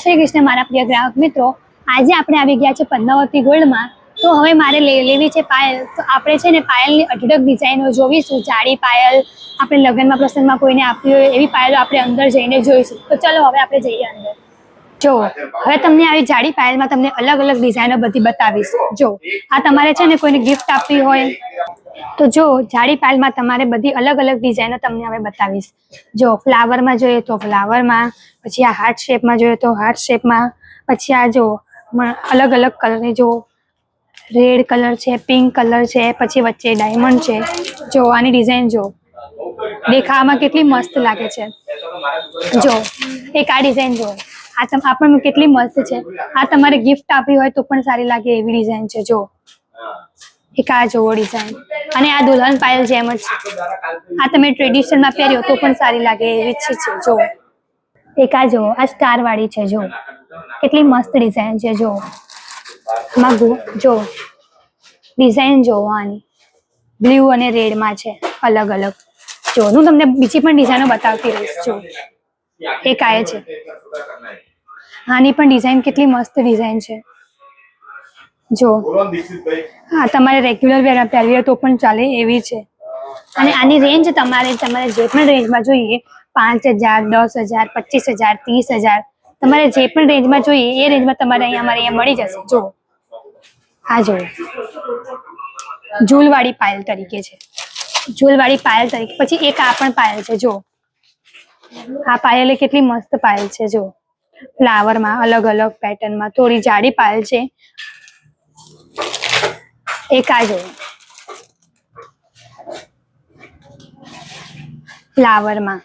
શ્રી કૃષ્ણ મારા પ્રિય ગ્રાહક મિત્રો, આજે આપણે આવી ગયા છે પદ્માવતી ગોલ્ડમાં। તો હવે મારે લેવી છે પાયલ। તો આપણે છે ને પાયલની અઢળક ડિઝાઇનો જોઈશું। જાડી પાયલ આપણે લગ્નમાં પ્રસંગમાં કોઈને આપવી હોય એવી પાયલો આપણે અંદર જઈને જોઈશું। તો ચલો હવે આપણે જઈએ અંદર। જો હવે તમને આવી જાડી પાયલમાં તમને અલગ અલગ ડિઝાઇનો બધી બતાવીશ। જો આ તમારે છે ને કોઈને ગિફ્ટ આપવી હોય તો જો જાડી પાયલમાં તમારે બધી અલગ અલગ ડિઝાઇનો તમને હવે બતાવીશ। જો ફ્લાવરમાં જોઈએ તો ફ્લાવરમાં, પછી આ હાર્ટ શેપમાં જોઈએ તો હાર્ટ શેપમાં, પછી આ જો અલગ અલગ કલરની જો રેડ કલર છે, પિંક કલર છે, પછી વચ્ચે ડાયમંડ છે। જો આની ડિઝાઇન જો દેખાવામાં કેટલી મસ્ત લાગે છે। જો એક આ ડિઝાઇન જો આ પણ કેટલી મસ્ત છે। આ તમારે ગિફ્ટ આપવી હોય તો પણ સારી લાગે એવી ડિઝાઇન છે। જો એક આ જોવો ડિઝાઇન, અને આ દુલ્હન પાયલ જેમ જ છે। આ તમે ટ્રેડિશનલમાં પહેર્યો તો પણ સારી લાગે એવી જ છે। જો એક આ જો આ સ્ટાર વાળી છે। જો કેટલી મસ્ત ડિઝાઇન છે। જો આમાં જો ડિઝાઇન જો આની બ્લુ અને રેડમાં છે અલગ અલગ। જો હું તમને બીજી પણ ડિઝાઇનો બતાવતી રહીશ। જો એક આ છે, આની પણ ડિઝાઇન કેટલી મસ્ત ડિઝાઇન છે। જો હા તમારે રેગ્યુલર વેરમાં પહેરવી હોય તો પણ ચાલે એવી છે। અને આની રેન્જ તમારે જે પણ રેન્જમાં જોઈએ 5,000, 10,000, 25,000, 30,000, તમારે જે પણ રેન્જમાં જોઈએ એ રેન્જમાં તમારે અહીંયા મળી જશે। જો આ જો ઝૂલવાળી પાયલ તરીકે છે, ઝૂલવાળી પાયલ તરીકે। પછી એક આ પણ પાયલ છે। જો આ પાયલ કેટલી મસ્ત પાયલ છે। જો ફ્લાવરમાં અલગ અલગ પેટર્નમાં થોડી જાડી પાયલ છે। એક આ જો ફ્લાવરમાં,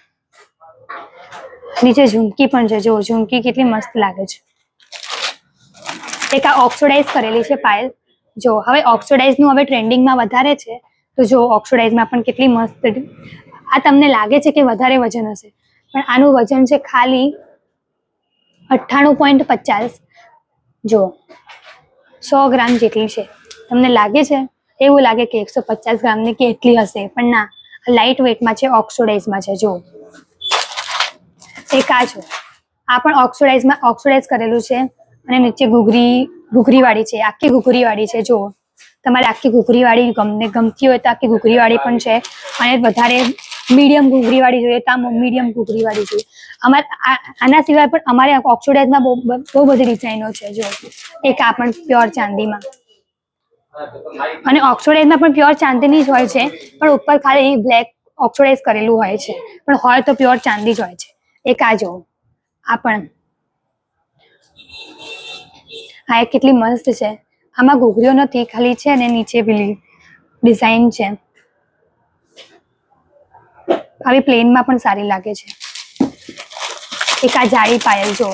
નીચે ઝુમકી પણ છે। જો ઝુમકી કેટલી મસ્ત લાગે છે। એક આ ઓક્સિડાઇઝ કરેલી છે પાયલ। જો હવે ઓક્સિડાઇઝનું હવે ટ્રેન્ડિંગમાં વધારે છે, તો જો ઓક્સિડાઇઝમાં પણ કેટલી મસ્ત। આ તમને લાગે છે કે વધારે વજન હશે, પણ આનું વજન છે ખાલી 98.50। જો 100 ગ્રામ જેટલી છે। તમને લાગે છે એવું લાગે કે 150 ગ્રામની કે એટલી હશે, પણ ના, લાઇટ વેટમાં છે, ઓક્સિડાઇઝમાં છે। જો એક આ છો, આ પણ ઓક્સિડાઇઝ કરેલું છે, અને નીચે ઘૂઘરી વાળી છે, આખી ઘૂઘરી વાળી છે। જો તમારે આખી ઘૂઘરી વાળી ગમતી હોય તો આખી ઘૂઘરી વાળી પણ છે, અને વધારે મીડિયમ ઘૂઘરી વાળી જોઈએ તો મીડિયમ ઘૂઘરી વાળી જોઈએ। આના સિવાય પણ અમારે ઓક્સિડાઇઝમાં બહુ બધી ડિઝાઇનો છે। જો એક આ પણ પ્યોર ચાંદીમાં, અને ઓક્સિડાઇઝમાં પણ પ્યોર ચાંદીની જ હોય છે, પણ ઉપર ખાલી બ્લેક ઓક્સિડાઇઝ કરેલું હોય છે, પણ હોય તો પ્યોર ચાંદી જ હોય છે। એક આ જો આ પણ આ કેટલી મસ્ત છે। આમાં ઘૂઘરીઓ નથી, ખાલી છે ને નીચે પેલી ડિઝાઇન છે। આવી પ્લેનમાં પણ સારી લાગે છે। એક આ જાડી પાયલ જો,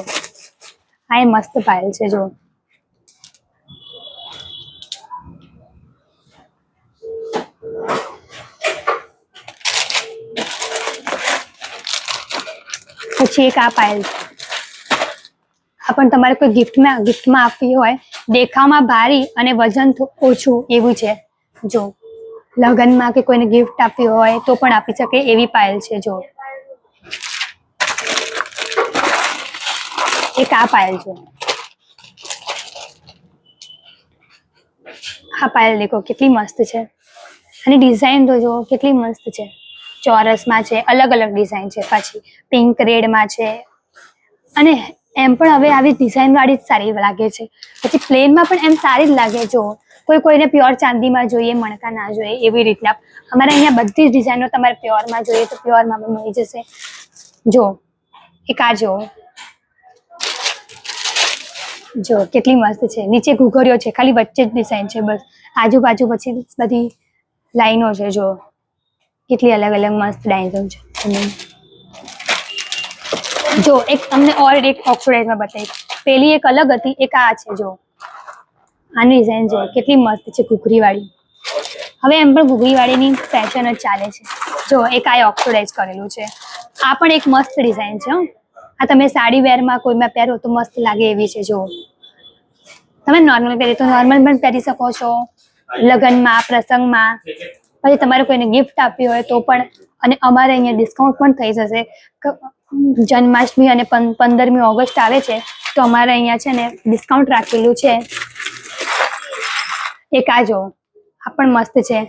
આ મસ્ત પાયલ છે। જો પછી એક આ પાયલ છે। આ પણ તમારે કોઈ ગિફ્ટમાં આપવી હોય, દેખાવમાં ભારી અને વજન ઓછું એવું છે। જો લગ્નમાં કે કોઈને ગિફ્ટ આપવી હોય તો પણ આપી શકે એવી પાયલ છે। જો એક આ પાયલ છે। આ પાયલ દેખો કેટલી મસ્ત છે। અને ડિઝાઇન તો જો કેટલી મસ્ત છે। ચોરસમાં છે, અલગ અલગ ડિઝાઇન છે, પછી પિંક રેડમાં છે, અને એમ પણ હવે આવી ડિઝાઇન વાળી જ સારી લાગે છે। પછી પ્લેનમાં પણ એમ સારી જ લાગે। જો કોઈને પ્યોર ચાંદીમાં જોઈએ, મણકા ના જોઈએ એવી રીતના અમારે અહીંયા બધી જ ડિઝાઇનો તમારે પ્યોરમાં જોઈએ તો પ્યોરમાં પણ મળી જશે। જો એક આ જો કેટલી મસ્ત છે। નીચે ઘૂઘરીઓ છે, ખાલી વચ્ચે જ ડિઝાઇન છે, બસ આજુબાજુ પછી બધી લાઈનો છે। જો કેટલી અલગ અલગ મસ્ત ડિઝાઇન છે। જો એક તમને એક ઓક્સિડાઇઝમાં બતાવી, પેલી એક અલગ હતી, એક આ છે। જો આની ડિઝાઇન જો કેટલી મસ્ત છે, ઘૂઘરી વાળી। હવે એમ પણ ઘૂઘરી વાળીની ફેશન જ ચાલે છે। જો એક આ ઓક્સિડાઇઝ કરેલું છે। આ પણ એક મસ્ત ડિઝાઇન છે। આ તમે સાડી વેરમાં કોઈમાં પહેરો તો મસ્ત લાગે એવી છે। જો તમે નોર્મલ પહેરી તો નોર્મલ પણ પહેરી શકો છો, લગ્નમાં પ્રસંગમાં, પછી તમારે કોઈને ગિફ્ટ આપવી હોય તો પણ, અને અમારે અહીંયા ડિસ્કાઉન્ટ પણ થઈ જશે। જન્માષ્ટમી અને 15મી ઓગસ્ટ આવે છે તો અમારે અહીંયા છે ને ડિસ્કાઉન્ટ રાખેલું છે. એક આ જો આ પણ મસ્ત છે,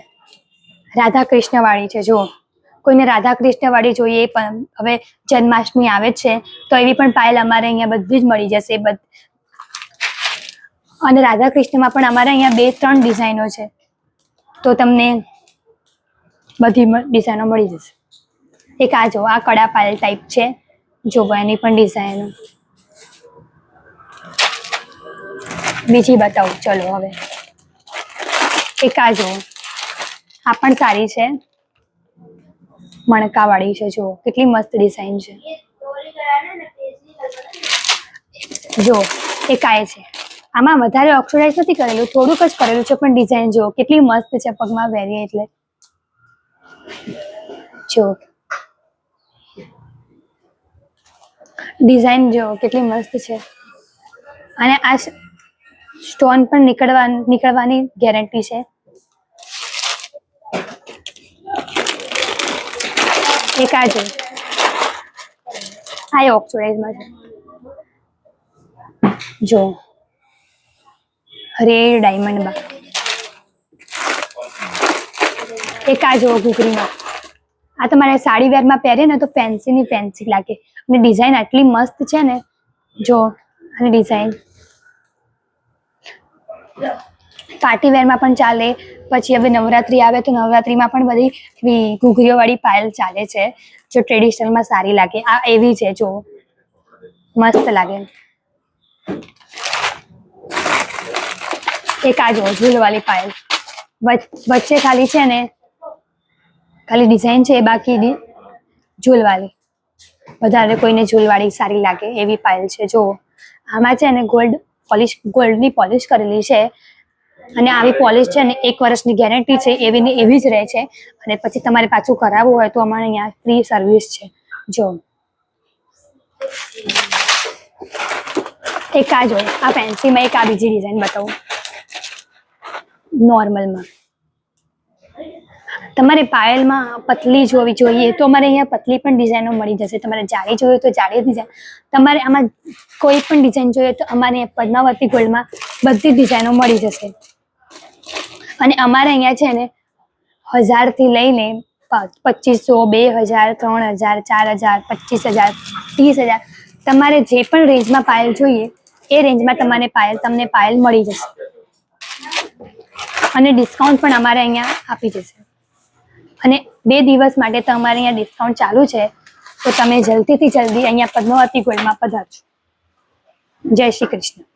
રાધા કૃષ્ણ વાળી છે. જો કોઈને રાધા કૃષ્ણ વાળી જોઈએ પણ હવે જન્માષ્ટમી આવે છે તો એવી પણ પાયલ અમારે અહીંયા બધી જ મળી જશે. અને રાધા કૃષ્ણમાં પણ અમારે અહીંયા 2-3 ડિઝાઇનો છે તો તમને બધી ડિઝાઇનો મળી જશે. એક આ જો આ કડા પાયલ ટાઈપ છે, જો એની પણ ડિઝાઇનો. બીજી બતાવું ચલો હવે. એક આ જો આ પણ સારી છે, મણકા વાળી છે. જો કેટલી મસ્ત ડિઝાઇન છે. જો એક આ છે, આમાં વધારે ઓક્સિડાઇઝ નથી કરેલું, થોડુંક જ કરેલું છે પણ ડિઝાઇન જો કેટલી મસ્ત છે. પગમાં પહેરીએ એટલે જો ડિઝાઇન જો કેટલી મસ્ત છે. અને આ સ્ટોન પણ નીકળવાની ગેરંટી છે. એક આ જો આ ઓક્સિડાઇઝમાં છે. જો રેડ ડાયમંડમાં. એક આ જો ઘૂઘરીમાં. આ તમારે સાડી વેરમાં પહેરીએ ને તો ફેન્સી લાગે. અને ડિઝાઇન આટલી મસ્ત છે ને, જો આની ડિઝાઇન પાર્ટી વેરમાં પણ ચાલે. પછી હવે નવરાત્રી આવે તો નવરાત્રીમાં પણ બધી ઘૂઘરીઓ વાળી પાયલ ચાલે છે, જો ટ્રેડિશનલમાં સારી લાગે. આ એવી છે, જો મસ્ત લાગે. એક આ જો ઝૂલવાળી પાયલ, વચ્ચે ખાલી છે ને ખાલી ડિઝાઇન છે, બાકી ઝૂલવાળી. વધારે કોઈને ઝૂલવાળી સારી લાગે એવી પાયલ છે. જો આમાં છે ને ગોલ્ડની પોલિશ કરેલી છે અને આવી પોલિશ છે ને 1 વર્ષની ગેરંટી છે, એવી ને એવી જ રહે છે. અને પછી તમારે પાછું કરાવવું હોય તો અમારે અહીંયા ફ્રી સર્વિસ છે. જો એક આ જો આ ફેન્સીમાં એક આ બીજી ડિઝાઇન બતાવું. નોર્મલમાં તમારે પાયલમાં પતલી જોવી જોઈએ તો અમારે અહીંયા પતલી પણ ડિઝાઇનો મળી જશે. તમારે જાડી જોઈએ તો જાડી ડિઝાઇન. તમારે આમાં કોઈ પણ ડિઝાઇન જોઈએ તો અમારે પદ્માવતી ગોલ્ડમાં બધી ડિઝાઇનો મળી જશે. અને અમારે અહીંયા છે ને 1000થી લઈને 2500, 2000, 3000, 4000, 25000, 30000 તમારે જે પણ રેન્જમાં પાયલ જોઈએ એ રેન્જમાં તમને પાયલ મળી જશે. અને ડિસ્કાઉન્ટ પણ અમારે અહીંયા આપી જશે. અને 2 દિવસ માટે તમારે અહીંયા ડિસ્કાઉન્ટ ચાલુ છે તો તમે જલ્દીથી જલ્દી અહીંયા પદ્માવતી ગોલ્ડમાં પધારજો. જય શ્રી કૃષ્ણ.